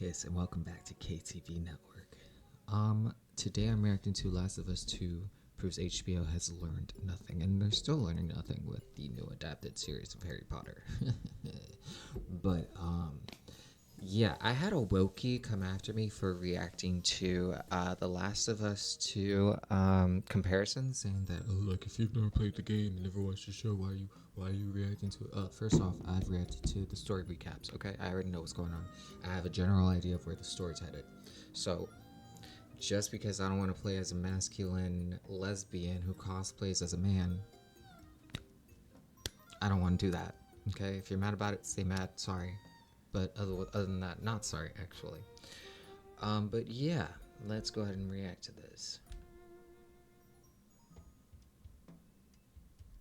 Kiss, and welcome back to KTV Network. Today I'm reacting to Last of Us 2 proves HBO has learned nothing, and they're still learning nothing with the new adapted series of Harry Potter. but, yeah, I had a Wilkie come after me for reacting to The Last of Us 2 comparison, saying that, oh, look, if you've never played the game and never watched the show, why are you reacting to it? First off, I've reacted to the story recaps, okay? I already know what's going on. I have a general idea of where the story's headed. So, just because I don't want to play as a masculine lesbian who cosplays as a man, I don't want to do that, okay? If you're mad about it, stay mad, sorry. But other than that, not sorry, actually. But yeah, let's go ahead and react to this.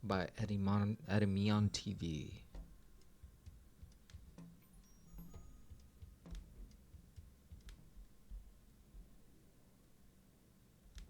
By Edemion TV.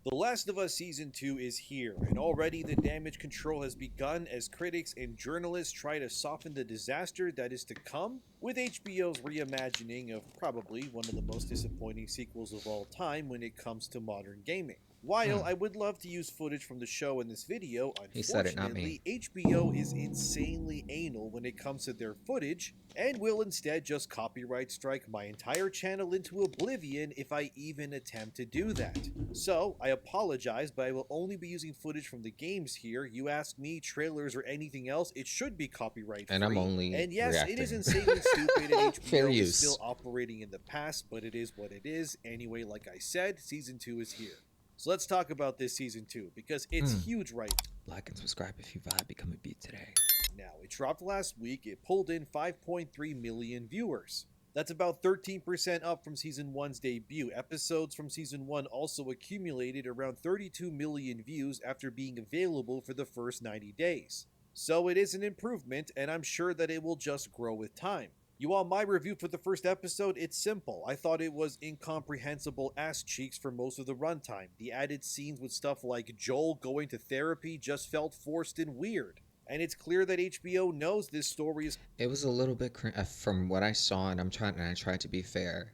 The Last of Us Season 2 is here, and already the damage control has begun as critics and journalists try to soften the disaster that is to come with HBO's reimagining of probably one of the most disappointing sequels of all time when it comes to modern gaming. While I would love to use footage from the show in this video, He said it, not me. unfortunately, HBO is insanely anal when it comes to their footage, and will instead just copyright strike my entire channel into oblivion if I even attempt to do that. So, I apologize, but I will only be using footage from the games here. You ask me, trailers or anything else, it should be copyright free. And I'm only And yes, reacting. it is insanely stupid and Fair HBO is use. still operating in the past, but it is what it is. Anyway, like I said, Season 2 is here. So let's talk about this Season 2, because it's huge right Like and subscribe if you vibe, become a beat today. now. It dropped last week, it pulled in 5.3 million viewers. That's about 13% up from Season 1's debut. Episodes from Season 1 also accumulated around 32 million views after being available for the first 90 days. So it is an improvement, and I'm sure that it will just grow with time. You want my review for the first episode? It's simple. I thought it was incomprehensible ass cheeks for most of the runtime. The added scenes with stuff like Joel going to therapy just felt forced and weird. And it's clear that HBO knows this story is... It was a little bit from what I saw, and I tried to be fair,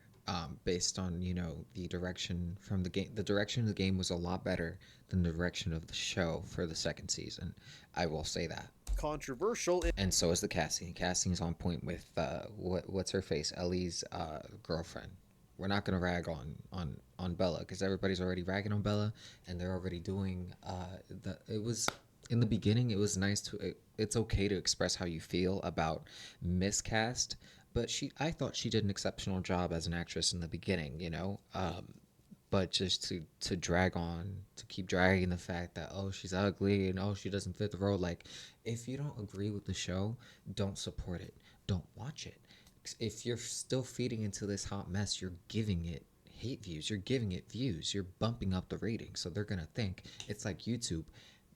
based on the direction from the game. The direction of the game was a lot better than the direction of the show for the second season. I will say that. controversial. And so is the casting. Casting's on point with what's her face, Ellie's girlfriend. We're not gonna rag on Bella because everybody's already ragging on Bella, and they're already doing It was in the beginning. It was nice to. It's okay to express how you feel about miscast, but I thought she did an exceptional job as an actress in the beginning. But just to keep dragging the fact that, oh, she's ugly and, oh, she doesn't fit the role. Like, if you don't agree with the show, don't support it, don't watch it. If you're still feeding into this hot mess, you're giving it hate views, you're giving it views, you're bumping up the rating. So they're gonna think it's like YouTube.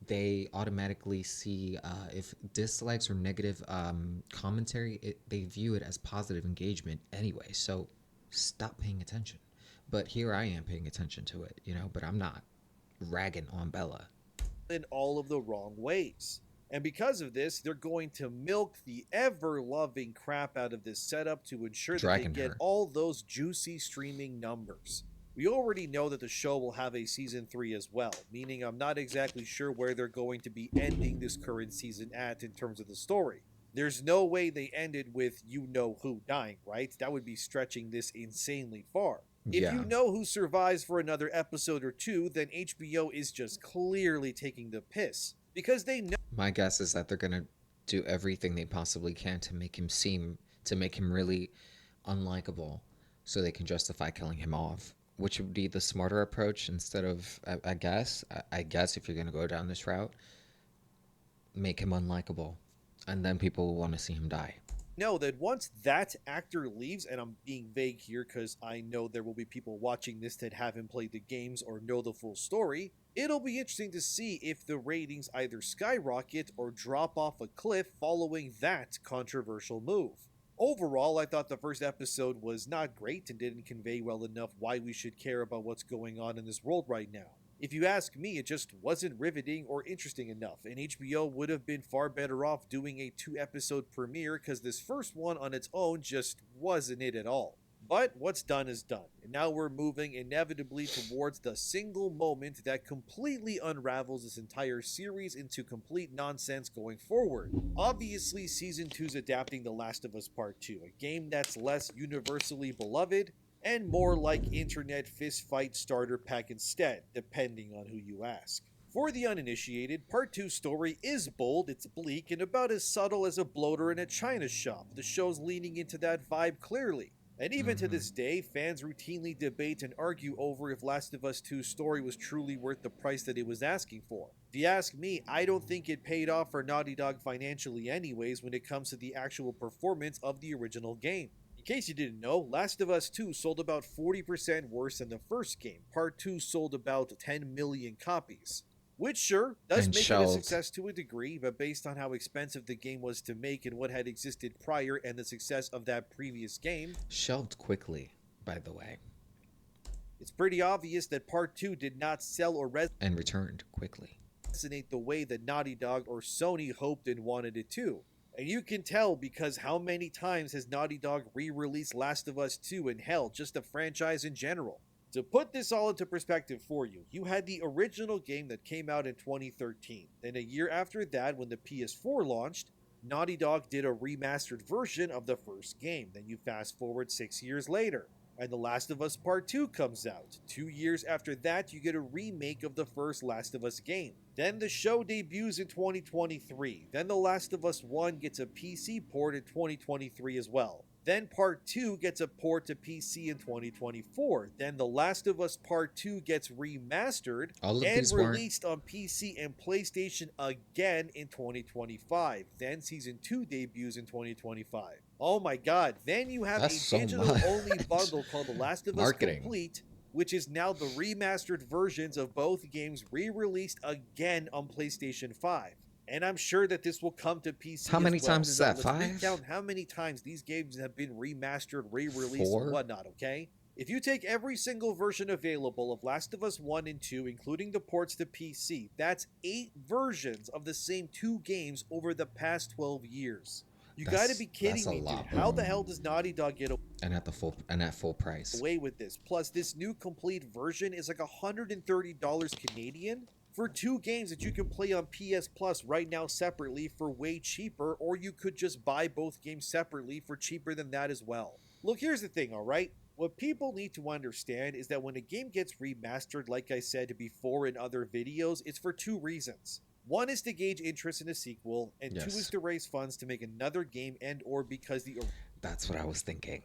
They automatically see if dislikes or negative commentary, they view it as positive engagement anyway. So stop paying attention. But here I am paying attention to it, but I'm not ragging on Bella. In all of the wrong ways. And because of this, they're going to milk the ever-loving crap out of this setup to ensure that Dragging they get her. all those juicy streaming numbers. We already know that the show will have a Season 3 as well, meaning I'm not exactly sure where they're going to be ending this current season at in terms of the story. There's no way they ended with you-know-who dying, right? That would be stretching this insanely far. If Yeah. you know who survives for another episode or two, then HBO is just clearly taking the piss. Because they know My guess is that they're gonna do everything they possibly can to make him really unlikable, so they can justify killing him off, which would be the smarter approach instead of, I guess if you're gonna go down this route, make him unlikable, and then people will want to see him die. that once that actor leaves, and I'm being vague here because I know there will be people watching this that haven't played the games or know the full story, it'll be interesting to see if the ratings either skyrocket or drop off a cliff following that controversial move. Overall, I thought the first episode was not great and didn't convey well enough why we should care about what's going on in this world right now. If you ask me, it just wasn't riveting or interesting enough, and HBO would have been far better off doing a 2-episode premiere because this first one on its own just wasn't it at all. But what's done is done, and now we're moving inevitably towards the single moment that completely unravels this entire series into complete nonsense going forward. Obviously, Season 2's adapting The Last of Us Part 2, a game that's less universally beloved and more like internet fistfight starter pack instead, depending on who you ask. For the uninitiated, Part 2's story is bold, it's bleak, and about as subtle as a bloater in a china shop. The show's leaning into that vibe clearly. And even to Mm-hmm. this day, fans routinely debate and argue over if Last of Us 2's story was truly worth the price that it was asking for. If you ask me, I don't think it paid off for Naughty Dog financially anyways when it comes to the actual performance of the original game. In case you didn't know, Last of Us 2 sold about 40% worse than the first game. Part 2 sold about 10 million copies. Which, sure, does And make it a shelved. success to a degree, but based on how expensive the game was to make and what had existed prior and the success of that previous game, Shelved quickly, by the way. it's pretty obvious that Part 2 did not sell or And returned quickly. resonate the way that Naughty Dog or Sony hoped and wanted it to. And you can tell because how many times has Naughty Dog re-released Last of Us 2 and hell, just the franchise in general. To put this all into perspective for you, you had the original game that came out in 2013. Then a year after that, when the PS4 launched, Naughty Dog did a remastered version of the first game. Then you fast forward 6 years later, and The Last of Us Part 2 comes out. 2 years after that, you get a remake of the first Last of Us game. Then the show debuts in 2023. Then The Last of Us 1 gets a PC port in 2023 as well. Then Part 2 gets a port to PC in 2024. Then The Last of Us Part 2 gets remastered All of and these weren't. released on PC and PlayStation again in 2025. Then Season 2 debuts in 2025. Oh my god, then you have That's a so digital-only much. bundle called The Last of Us Marketing. Complete, which is now the remastered versions of both games re-released again on PlayStation 5. And I'm sure that this will come to PC How many as well. times is So that? let's 5? recount how many times these games have been remastered, re-released, 4? and whatnot, okay? If you take every single version available of Last of Us 1 and 2, including the ports to PC, that's 8 versions of the same 2 games over the past 12 years. You gotta be kidding a me, dude. lot, How bro. the hell does Naughty Dog get And at full price. away with this? Plus, this new complete version is like $130 Canadian for 2 games that you can play on PS Plus right now separately for way cheaper, or you could just buy both games separately for cheaper than that as well. Look, here's the thing, alright? What people need to understand is that when a game gets remastered, like I said before in other videos, it's for 2 reasons. One is to gauge interest in a sequel, and 2 is Yes. to raise funds to make another game and or because the That's what I was thinking.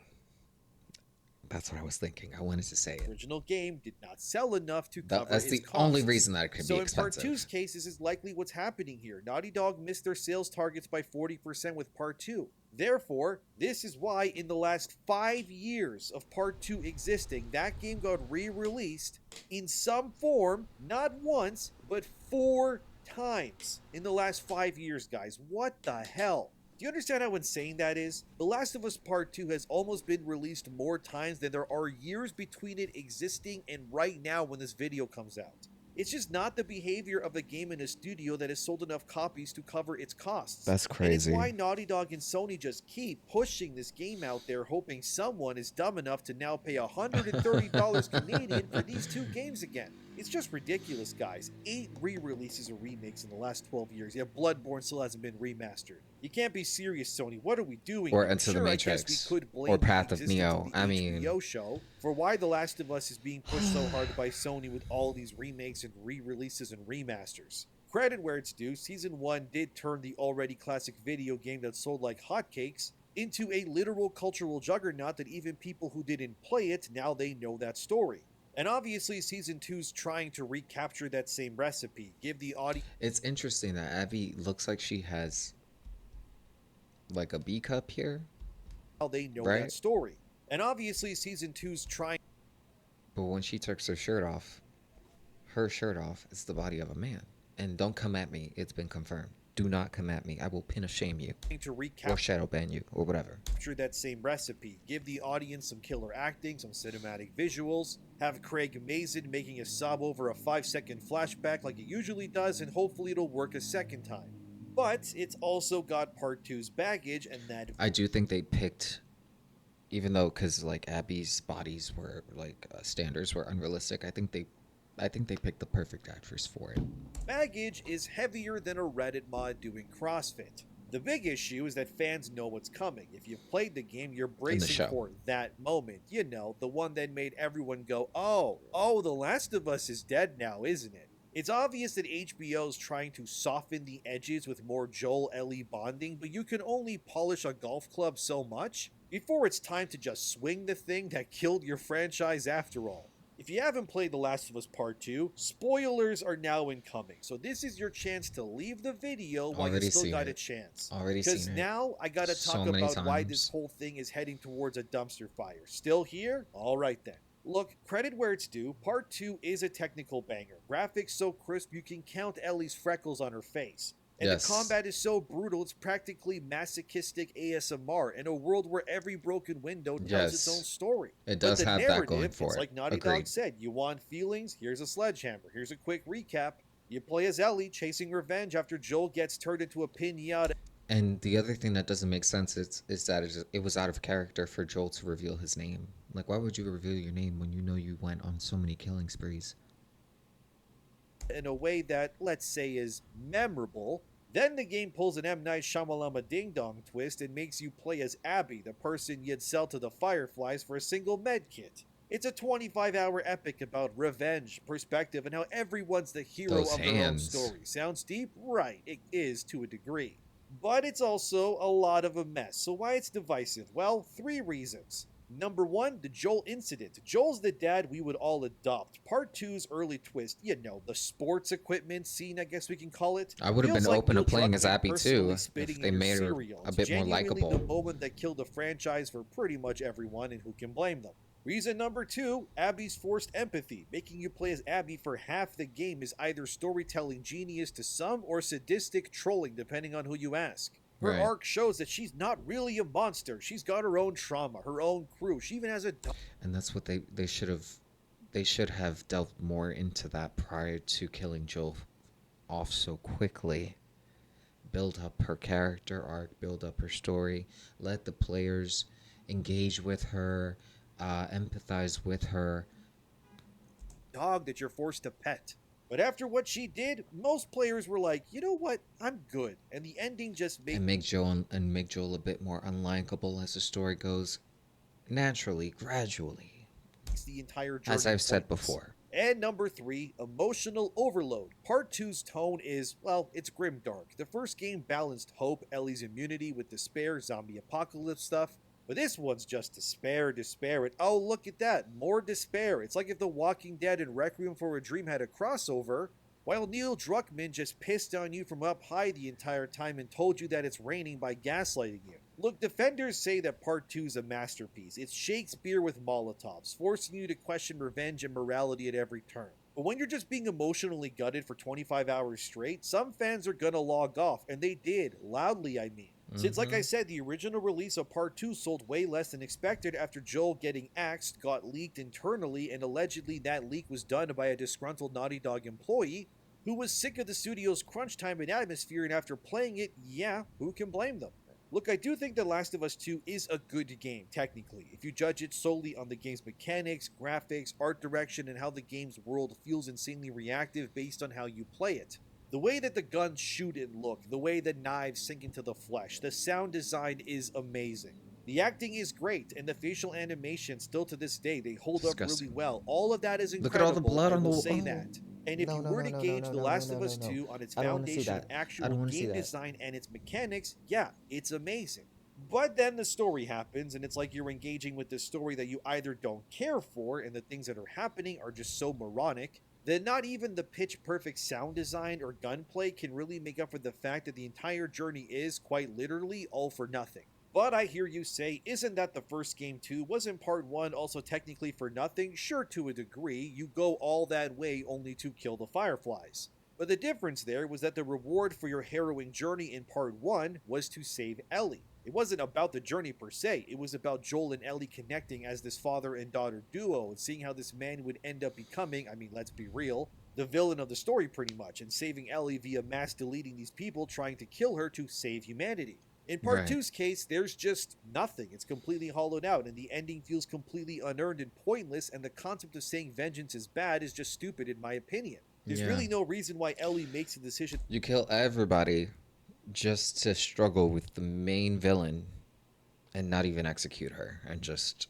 That's what I was thinking. I wanted to say it. original game did not sell enough to cover That's its the costs. only reason that it could So be in Part expensive. 2's case, this is likely what's happening here. Naughty Dog missed their sales targets by 40% with Part 2. Therefore, this is why in the last 5 years of Part 2 existing, that game got re-released in some form, not once, but 4 times in the last 5 years, guys. What the hell? Do you understand how insane that is? The Last of Us Part 2 has almost been released more times than there are years between it existing and right now when this video comes out. It's just not the behavior of a game in a studio that has sold enough copies to cover its costs. That's And it's crazy. why Naughty Dog and Sony just keep pushing this game out there, hoping someone is dumb enough to now pay $130 Canadian for these 2 games again. It's just ridiculous, guys. 8 re-releases or remakes in the last 12 years, yet Bloodborne still hasn't been remastered. You can't be serious, Sony. What are we doing? Or here? Into the Sure, I guess Matrix, we could blame or the Path of existence Neo. the I mean- HBO show for why The Last of Us is being pushed so hard by Sony with all these remakes and re-releases and remasters. Credit where it's due, Season 1 did turn the already classic video game that sold like hotcakes into a literal cultural juggernaut that even people who didn't play it, now they know that story. And obviously, Season 2's trying to recapture that same recipe, give the audience It's interesting that Abby looks like she has like a B cup here, how they know Right. that story. And obviously, Season 2's trying but when she takes her shirt off, it's the body of a man. And don't come at me. It's been confirmed. Do not come at me. I will pin a shame you to or recapture shadow ban you or whatever. that same recipe. Give the audience some killer acting, some cinematic visuals, have Craig Mazin making a sob over a 5-second flashback like it usually does, and hopefully it'll work a second time. But it's also got Part 2's baggage, and that I do think they picked Even though, because like Abby's bodies were like standards were unrealistic, I think they picked the perfect actress for it Baggage is heavier than a Reddit mod doing CrossFit. The big issue is that fans know what's coming. If you've played the game, you're in the bracing show. for that moment. You know, the one that made everyone go, oh, The Last of Us is dead now, isn't it? It's obvious that HBO is trying to soften the edges with more Joel Ellie bonding, but you can only polish a golf club so much before it's time to just swing the thing that killed your franchise after all. If you haven't played The Last of Us Part 2, spoilers are now incoming, so this is your chance to leave the video while you Already still seen got a it. chance. Already seen Because it now I gotta so talk many about why this times. whole thing is heading towards a dumpster fire. Still here? Alright then. Look, credit where it's due, Part 2 is a technical banger. Graphics so crisp you can count Ellie's freckles on her face. And the Yes. combat is so brutal it's practically masochistic ASMR in a world where every broken window tells its own Yes. story. It But does the have that going narrative, it's for it. like Naughty Dog Agreed. said, you want feelings? Here's a sledgehammer. Here's a quick recap. You play as Ellie chasing revenge after Joel gets turned into a pinata. And the other thing that doesn't make sense is that it was out of character for Joel to reveal his name. Like, why would you reveal your name when you know you went on so many killing sprees? In a way that, let's say, is memorable. Then the game pulls an M. Night Shyamalama ding dong twist and makes you play as Abby, the person you'd sell to the Fireflies for a single medkit. It's a 25-hour epic about revenge, perspective, and how everyone's the hero Those of their own hands. story. Sounds deep? Right, it is to a degree. But it's also a lot of a mess. So why it's divisive? Well, three reasons. Number one, the Joel incident. Joel's the dad we would all adopt. Part two's early twist, you know, the sports equipment scene, I guess we can call it, I would have been feels like open to Neil playing as Druckmann Abby personally too if spitting they in your made her cereal. a It's bit more genuinely the likable. moment that killed the franchise for pretty much everyone, and who can blame them? Reason number two, Abby's forced empathy. Making you play as Abby for half the game is either storytelling genius to some or sadistic trolling, depending on who you ask. Her Right. arc shows that she's not really a monster. She's got her own trauma, her own crew. She even has a And that's what they should have delved more into that prior to killing Joel off so quickly. Build up her character arc, build up her story, let the players engage with her, empathize with her, dog that you're forced to pet. But after what she did, most players were like, you know what, I'm good. And the ending just and make Joel a bit more unlikable as the story goes naturally, gradually, makes the entire as journey I've said pointless. before. And number three, emotional overload. Part two's tone is, well, it's grimdark. The first game balanced hope, Ellie's immunity with despair, zombie apocalypse stuff. But this one's just despair, despair, and oh, look at that, more despair. It's like if The Walking Dead and Requiem for a Dream had a crossover, while Neil Druckmann just pissed on you from up high the entire time and told you that it's raining by gaslighting you. Look, defenders say that Part 2 is a masterpiece. It's Shakespeare with Molotovs, forcing you to question revenge and morality at every turn. But when you're just being emotionally gutted for 25 hours straight, some fans are gonna log off, and they did, loudly I mean. Since, like I Mm-hmm. said, the original release of Part 2 sold way less than expected after Joel getting axed got leaked internally, and allegedly that leak was done by a disgruntled Naughty Dog employee who was sick of the studio's crunch time and atmosphere, and after playing it, yeah, who can blame them? Look, I do think The Last of Us 2 is a good game, technically, if you judge it solely on the game's mechanics, graphics, art direction, and how the game's world feels insanely reactive based on how you play it. The way that the guns shoot and look, the way the knives sink into the flesh, the sound design is amazing. The acting is great, and the facial animation, still to this day, they hold up really Disgusting. well. All of that is Look at all the incredible, blood I on the. will say Oh. that. And if No, you no, were no, to no, no, gauge no, The no, no, Last no, of no, Us no. 2 on its I don't want to see foundation of that. I actual don't want to see game that. design and its mechanics, yeah, it's amazing. But then the story happens, and it's like you're engaging with this story that you either don't care for, and the things that are happening are just so moronic, that not even the pitch perfect sound design or gunplay can really make up for the fact that the entire journey is, quite literally, all for nothing. But I hear you say, isn't that the first game too? Wasn't part 1 also technically for nothing? Sure, to a degree, you go all that way only to kill the Fireflies. But the difference there was that the reward for your harrowing journey in part 1 was to save Ellie. It wasn't about the journey per se, it was about Joel and Ellie connecting as this father and daughter duo and seeing how this man would end up becoming, I mean, let's be real, the villain of the story pretty much, and saving Ellie via mass deleting these people trying to kill her to save humanity. In part Right. two's case, there's just nothing. It's completely hollowed out, and the ending feels completely unearned and pointless, and the concept of saying vengeance is bad is just stupid, in my opinion. There's Yeah. really no reason why Ellie makes a decision. You kill everybody just to struggle with the main villain and not even execute her and just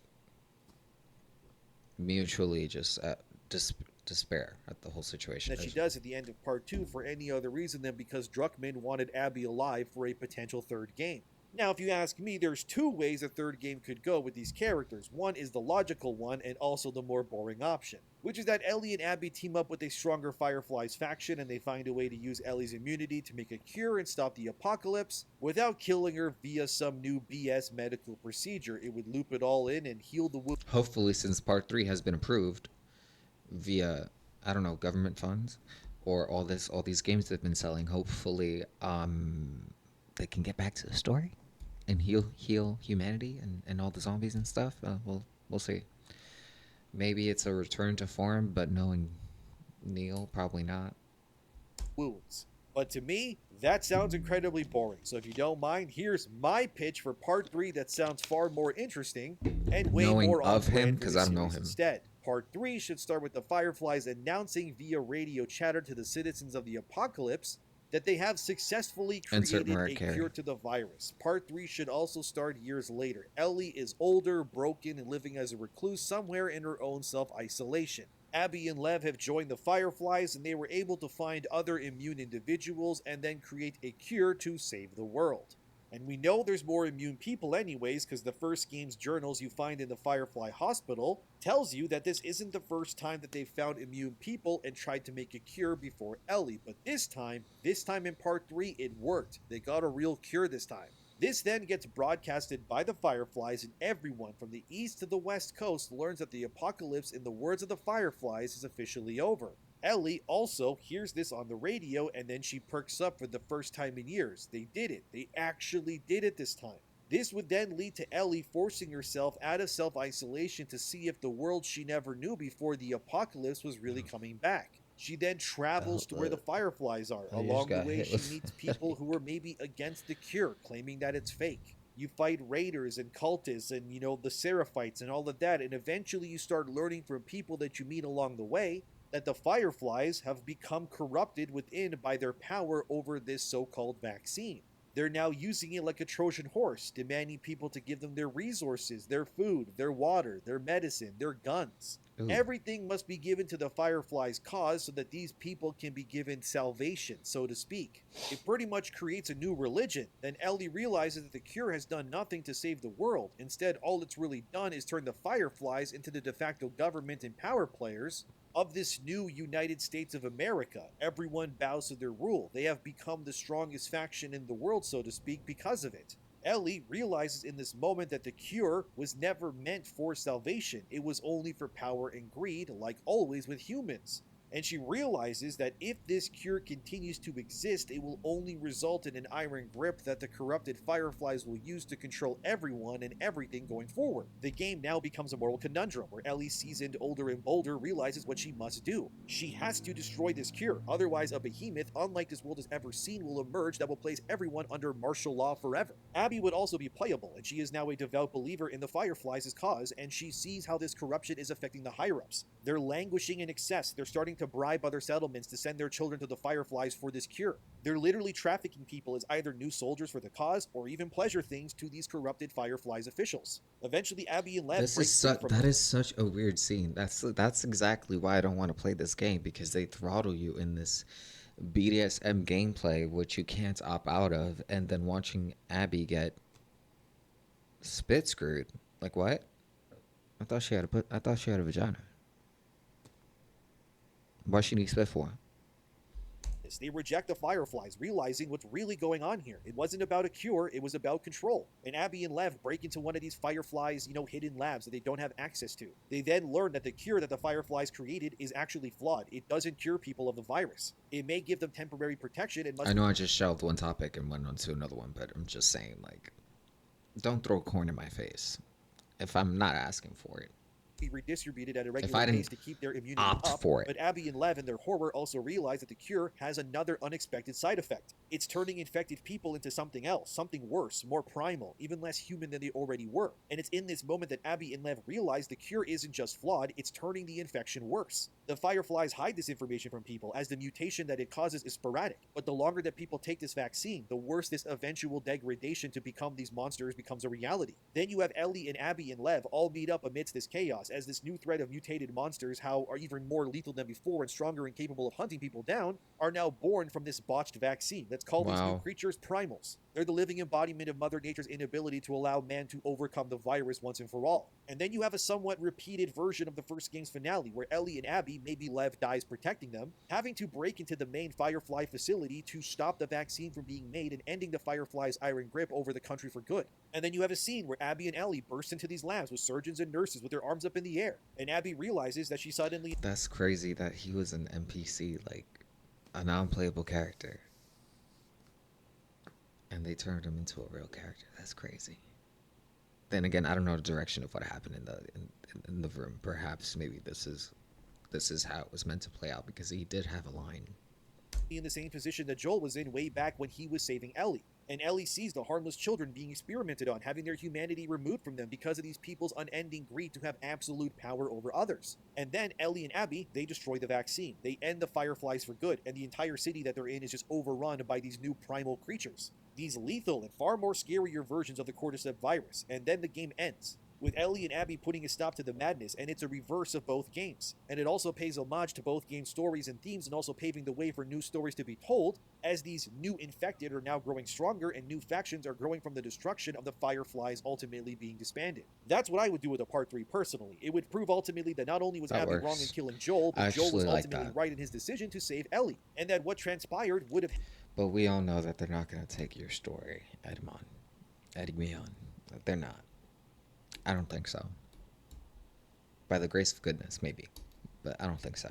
mutually just despair at the whole situation. That she does at the end of part two for any other reason than because Druckmann wanted Abby alive for a potential third game. Now, if you ask me, there's two ways a third game could go with these characters. One is the logical one, and also the more boring option, which is that Ellie and Abby team up with a stronger Fireflies faction and they find a way to use Ellie's immunity to make a cure and stop the apocalypse without killing her via some new BS medical procedure. It would loop it all in and heal the wound. Hopefully, since part three has been approved via, I don't know, government funds or all these games they've been selling, hopefully they can get back to the story and heal humanity and all the zombies and stuff. We'll see. Maybe it's a return to form, but knowing Neil, probably not. Wounds. But to me, that sounds incredibly boring. So if you don't mind, here's my pitch for part 3 that sounds far more interesting and way Knowing more on of him, brand for because the I don't know series him. instead. Part 3 should start with the Fireflies announcing via radio chatter to the citizens of the apocalypse that they have successfully Insert created Mariah a Carey. cure to the virus. Part 3 should also start years later. Ellie is older, broken, and living as a recluse somewhere in her own self isolation. Abby and Lev have joined the Fireflies and they were able to find other immune individuals and then create a cure to save the world. And we know there's more immune people anyways because the first game's journals you find in the Firefly Hospital tells you that this isn't the first time that they've found immune people and tried to make a cure before Ellie, but this time in part 3 it worked. They got a real cure this time. This then gets broadcasted by the Fireflies, and everyone from the east to the west coast learns that the apocalypse, in the words of the Fireflies, is officially over. Ellie also hears this on the radio and then she perks up for the first time in years. They did it. They actually did it this time. This would then lead to Ellie forcing herself out of self isolation to see if the world she never knew before the apocalypse was really coming back. She then travels to where the Fireflies are. You just Along the got way, hit she with. meets people who are maybe against the cure, claiming that it's fake. You fight raiders and cultists and, the Seraphites and all of that, and eventually you start learning from people that you meet along the way that the Fireflies have become corrupted within by their power over this so called vaccine. They're now using it like a Trojan horse, demanding people to give them their resources, their food, their water, their medicine, their guns. Ooh. Everything must be given to the Fireflies' cause so that these people can be given salvation, so to speak. It pretty much creates a new religion. Then Ellie realizes that the cure has done nothing to save the world. Instead, all it's really done is turn the Fireflies into the de facto government and power players of this new United States of America. Everyone bows to their rule. They have become the strongest faction in the world, so to speak, because of it. Ellie realizes in this moment that the cure was never meant for salvation. It was only for power and greed, like always with humans. And she realizes that if this cure continues to exist, it will only result in an iron grip that the corrupted Fireflies will use to control everyone and everything going forward. The game now becomes a moral conundrum where Ellie, seasoned, older, and bolder, realizes what she must do. She has to destroy this cure, otherwise, a behemoth unlike this world has ever seen will emerge that will place everyone under martial law forever. Abby would also be playable, and she is now a devout believer in the Fireflies' cause, and she sees how this corruption is affecting the higher ups. They're languishing in excess, they're starting to bribe other settlements to send their children to the Fireflies for this cure. They're literally trafficking people as either new soldiers for the cause or even pleasure things to these corrupted Fireflies officials. Eventually, Abby and Lev break free from That is such a weird scene. That's exactly why I don't want to play this game, because they throttle you in this BDSM gameplay which you can't opt out of, and then watching Abby get spit screwed. Like what? I thought she had a vagina. Why she need spit for? this. They reject the Fireflies, realizing what's really going on here. It wasn't about a cure, it was about control. And Abby and Lev break into one of these Fireflies, hidden labs that they don't have access to. They then learn that the cure that the Fireflies created is actually flawed. It doesn't cure people of the virus. It may give them temporary protection and must. I know I just shelved one topic and went on to another one, but I'm just saying, like, don't throw corn in my face if I'm not asking for it. be redistributed at a If regular I pace didn't to keep their immunity opt up, for it. but Abby and Lev, in their horror, also realize that the cure has another unexpected side effect. It's turning infected people into something else, something worse, more primal, even less human than they already were. And it's in this moment that Abby and Lev realize the cure isn't just flawed, it's turning the infection worse. The Fireflies hide this information from people as the mutation that it causes is sporadic, but the longer that people take this vaccine, the worse this eventual degradation to become these monsters becomes a reality. Then you have Ellie and Abby and Lev all meet up amidst this chaos as this new threat of mutated monsters, how are even more lethal than before and stronger and capable of hunting people down, are now born from this botched vaccine. Let's call these new Wow. creatures primals. They're the living embodiment of Mother Nature's inability to allow man to overcome the virus once and for all. And then you have a somewhat repeated version of the first game's finale, where Ellie and Abby, maybe Lev dies protecting them, having to break into the main Firefly facility to stop the vaccine from being made and ending the Firefly's iron grip over the country for good. And then you have a scene where Abby and Ellie burst into these labs with surgeons and nurses with their arms up in the air, and Abby realizes that she suddenly That's crazy that he was an NPC, like a non-playable character, and they turned him into a real character. That's crazy. Then again, I don't know the direction of what happened in the room. Perhaps maybe this is how it was meant to play out because he did have a line. in the same position that Joel was in way back when he was saving Ellie. And Ellie sees the harmless children being experimented on, having their humanity removed from them because of these people's unending greed to have absolute power over others. And then Ellie and Abby, they destroy the vaccine. They end the Fireflies for good, and the entire city that they're in is just overrun by these new primal creatures. These lethal and far more scarier versions of the cordyceps virus, and then the game ends with Ellie and Abby putting a stop to the madness, and it's a reverse of both games. And it also pays homage to both game stories and themes, and also paving the way for new stories to be told, as these new infected are now growing stronger, and new factions are growing from the destruction of the Fireflies ultimately being disbanded. That's what I would do with a part 3 personally. It would prove ultimately that not only was That Abby wrong in works. killing Joel, I but Joel was actually like ultimately that. right in his decision to save Ellie, and that what transpired would have But we all know that they're not gonna take your story, Edmond. Edmond. They're not. I don't think so. By the grace of goodness, maybe. But I don't think so.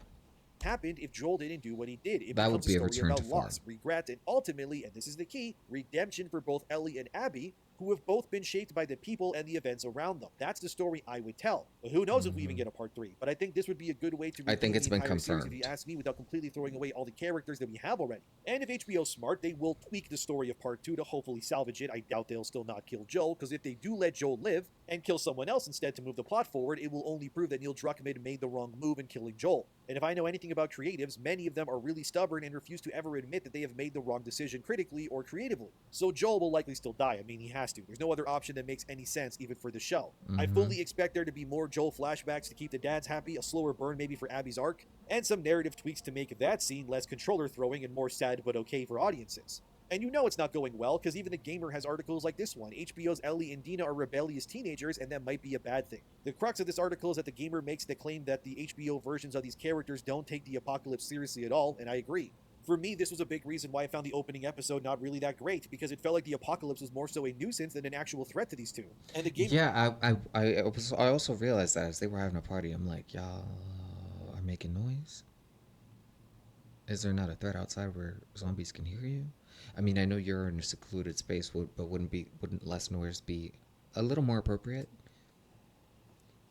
happened if Joel didn't do what he did. It That would becomes a be a story return to about form. loss, regret, and ultimately, and this is the key, redemption for both Ellie and Abby, who have both been shaped by the people and the events around them. That's the story I would tell. But who knows if we even Hmm. get a part 3. But I think this would be a good way to I think redeem the it's been entire series, if you confirmed. ask me, without completely throwing away all the characters that we have already. And if HBO's smart, they will tweak the story of part 2 to hopefully salvage it. I doubt they'll still not kill Joel, because if they do let Joel live and kill someone else instead to move the plot forward, it will only prove that Neil Druckmann made the wrong move in killing Joel. And if I know anything about creatives, many of them are really stubborn and refuse to ever admit that they have made the wrong decision critically or creatively. So Joel will likely still die. I mean, he has to. There's no other option that makes any sense, even for the show. I Hmm. fully expect there to be more Joel flashbacks to keep the dads happy, a slower burn maybe for Abby's arc, and some narrative tweaks to make that scene less controller throwing and more sad but okay for audiences. And you know it's not going well because even The Gamer has articles like this one. HBO's Ellie and Dina are rebellious teenagers, and that might be a bad thing. The crux of this article is that The Gamer makes the claim that the HBO versions of these characters don't take the apocalypse seriously at all, and I agree. For me, this was a big reason why I found the opening episode not really that great, because it felt like the apocalypse was more so a nuisance than an actual threat to these two. And the gamer Yeah, I also realized that as they were having a party, I'm like, y'all are making noise. Is there not a threat outside where zombies can hear you? I mean, I know you're in a secluded space, but wouldn't less noise be a little more appropriate?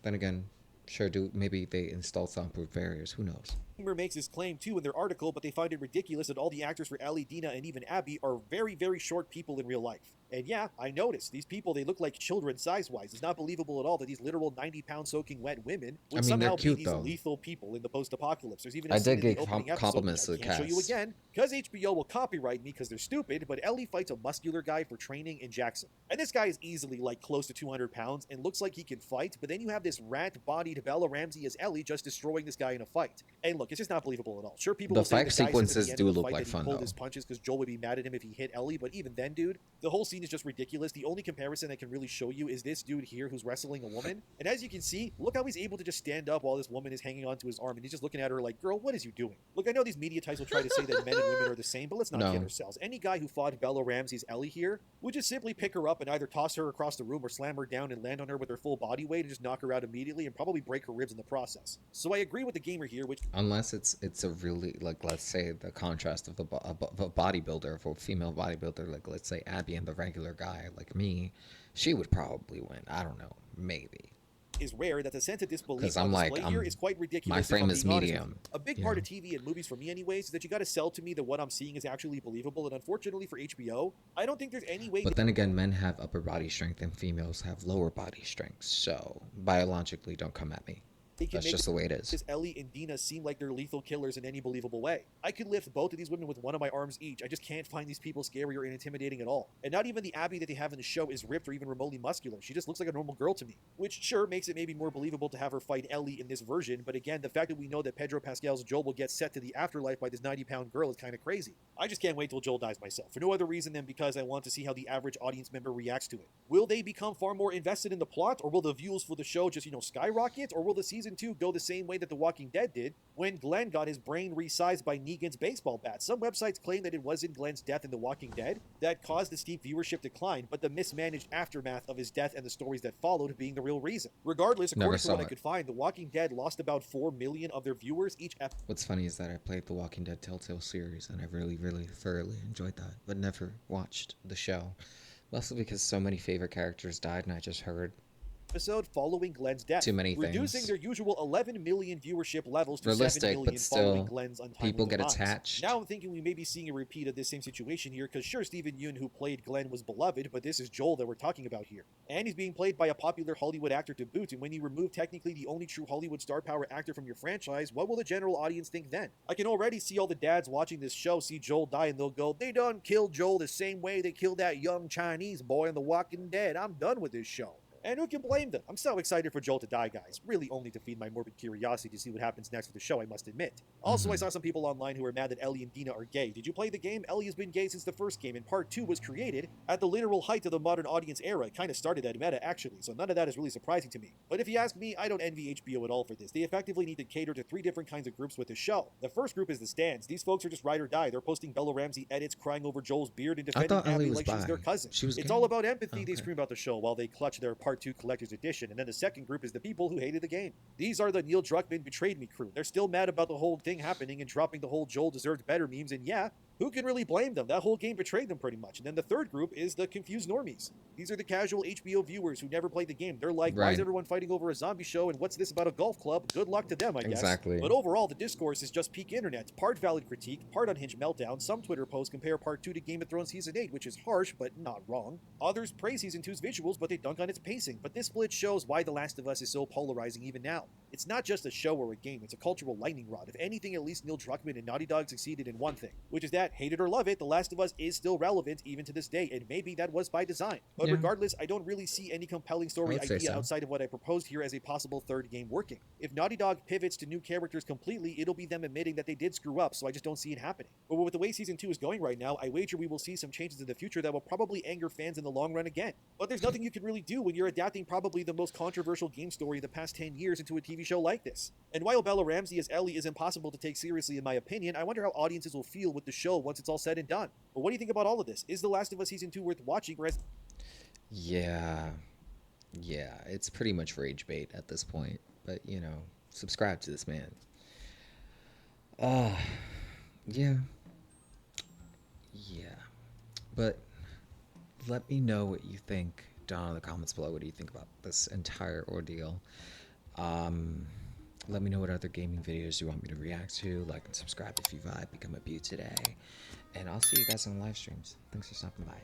Then again, sure, do maybe they installed soundproof barriers. Who knows? makes this claim too in their article, but they find it ridiculous that all the actors for Ellie, Dina, and even Abby are very, very short people in real life. And yeah, I noticed. These people, they look like children size-wise. It's not believable at all that these literal 90-pound soaking wet women I would mean, they're somehow be cute these though. lethal people in the post-apocalypse. There's even a I scene did in the get opening episode, which compliments I to the can't show you cast. again, because HBO will copyright me because they're stupid, but Ellie fights a muscular guy for training in Jackson. And this guy is easily like close to 200 pounds and looks like he can fight, but then you have this rat-bodied Bella Ramsey as Ellie just destroying this guy in a fight. And look, it's just not believable at all. Sure, people The will say that fight the guy says at the sequences end of do the look fight like that he fun pulled his though. punches because Joel would be mad at him if he hit Ellie, but even then, dude, the whole scene is just ridiculous. The only comparison I can really show you is this dude here who's wrestling a woman. And as you can see, look how he's able to just stand up while this woman is hanging onto his arm, and he's just looking at her like, girl, what is you doing? Look, I know these media types will try to say that men and women are the same, but let's not kid No, ourselves. Any guy who fought Bella Ramsey's Ellie here would just simply pick her up and either toss her across the room or slam her down and land on her with her full body weight and just knock her out immediately and probably break her ribs in the process. So I agree with the gamer here, which unless it's a really, like, let's say the contrast of of a bodybuilder, of a female bodybuilder, like let's say Abby and the regular guy like me, she would probably win. I don't know, maybe. is rare that the sense of disbelief Because on I'm like, display here is quite my ridiculous if frame I'm is being honest with you. medium, A big you part of know? TV and movies for me anyways is that you got to sell to me that what I'm seeing is actually believable, and unfortunately for HBO, I don't think there's any way But then again, men have upper body strength and females have lower body strength. So biologically, don't come at me. they can That's make just the way it is. Ellie and Dina seem like they're lethal killers in any believable way. I could lift both of these women with one of my arms each. I just can't find these people scary or intimidating at all. And not even the Abby that they have in the show is ripped or even remotely muscular. She just looks like a normal girl to me. Which sure makes it maybe more believable to have her fight Ellie in this version, but again, the fact that we know that Pedro Pascal's Joel will get set to the afterlife by this 90-pound girl is kind of crazy. I just can't wait till Joel dies myself, for no other reason than because I want to see how the average audience member reacts to it. Will they become far more invested in the plot, or will the views for the show just, skyrocket, or will the season 2 go the same way that The Walking Dead did when Glenn got his brain resized by Negan's baseball bat? Some websites claim that it wasn't Glenn's death in The Walking Dead that caused the steep viewership decline, but the mismanaged aftermath of his death and the stories that followed being the real reason. Regardless, Never according to what saw I it. could find, The Walking Dead lost about 4 million of their viewers each episode. What's funny is that I played the Walking Dead Telltale series and I really, really thoroughly enjoyed that, but never watched the show. Mostly because so many favorite characters died and I just heard Following Glenn's death, too many reducing things. their usual 11 million viewership levels to 7 Realistic, but million following still, Glenn's untimely people get demise. attached. Now I'm thinking we may be seeing a repeat of this same situation here, because sure, Stephen Yeun, who played Glenn, was beloved, but this is Joel that we're talking about here. And he's being played by a popular Hollywood actor to boot, and when you remove technically the only true Hollywood star power actor from your franchise, what will the general audience think then? I can already see all the dads watching this show see Joel die and they'll go, they done killed Joel the same way they killed that young Chinese boy in The Walking Dead. I'm done with this show. And who can blame them? I'm so excited for Joel to die, guys. Really only to feed my morbid curiosity to see what happens next with the show, I must admit. Also, I saw some people online who are mad that Ellie and Dina are gay. Did you play the game? Ellie has been gay since the first game, and part 2 was created at the literal height of the modern audience era. It kind of started at meta, actually, so none of that is really surprising to me. But if you ask me, I don't envy HBO at all for this. They effectively need to cater to 3 different kinds of groups with the show. The first group is the stands. These folks are just ride or die. They're posting Bella Ramsey edits, crying over Joel's beard, and I defending thought Ellie Abby was like she's their bi. cousin. She was It's gay? all about empathy, Oh, they okay. scream about the show while they clutch their part 2 collector's edition. And then the second group is the people who hated the game. These are the Neil Druckmann betrayed me crew. They're still mad about the whole thing happening and dropping the whole Joel deserved better memes, and yeah, who can really blame them? That whole game betrayed them pretty much. And then the third group is the confused normies. These are the casual HBO viewers who never played the game. They're like, why is Right. everyone fighting over a zombie show, and what's this about a golf club? Good luck to them, I guess. Exactly. But overall, the discourse is just peak internet. Part valid critique, part unhinged meltdown. Some Twitter posts compare part 2 to Game of Thrones Season 8, which is harsh, but not wrong. Others praise Season 2's visuals, but they dunk on its pacing. But this split shows why The Last of Us is so polarizing even now. It's not just a show or a game, it's a cultural lightning rod. If anything, at least Neil Druckmann and Naughty Dog succeeded in one thing, which is that, hate it or love it, The Last of Us is still relevant even to this day, and maybe that was by design. But Yeah. regardless, I don't really see any compelling I story would say idea so. outside of what I proposed here as a possible third game working. If Naughty Dog pivots to new characters completely, it'll be them admitting that they did screw up, so I just don't see it happening. But with the way Season 2 is going right now, I wager we will see some changes in the future that will probably anger fans in the long run again. But there's nothing you can really do when you're adapting probably the most controversial game story of the past 10 years into a TV show like this. And while Bella Ramsey as Ellie is impossible to take seriously in my opinion, I wonder how audiences will feel with the show once it's all said and done. But what do you think about all of this? Is The Last of Us Season 2 worth watching, or has Yeah. Yeah. It's pretty much rage bait at this point. But, subscribe to this man. Uh, yeah. Yeah. But let me know what you think down in the comments below. What do you think about this entire ordeal? Um, Let me know what other gaming videos you want me to react to. Like and subscribe if you vibe. Become a beaut today. And I'll see you guys on the live streams. Thanks for stopping by.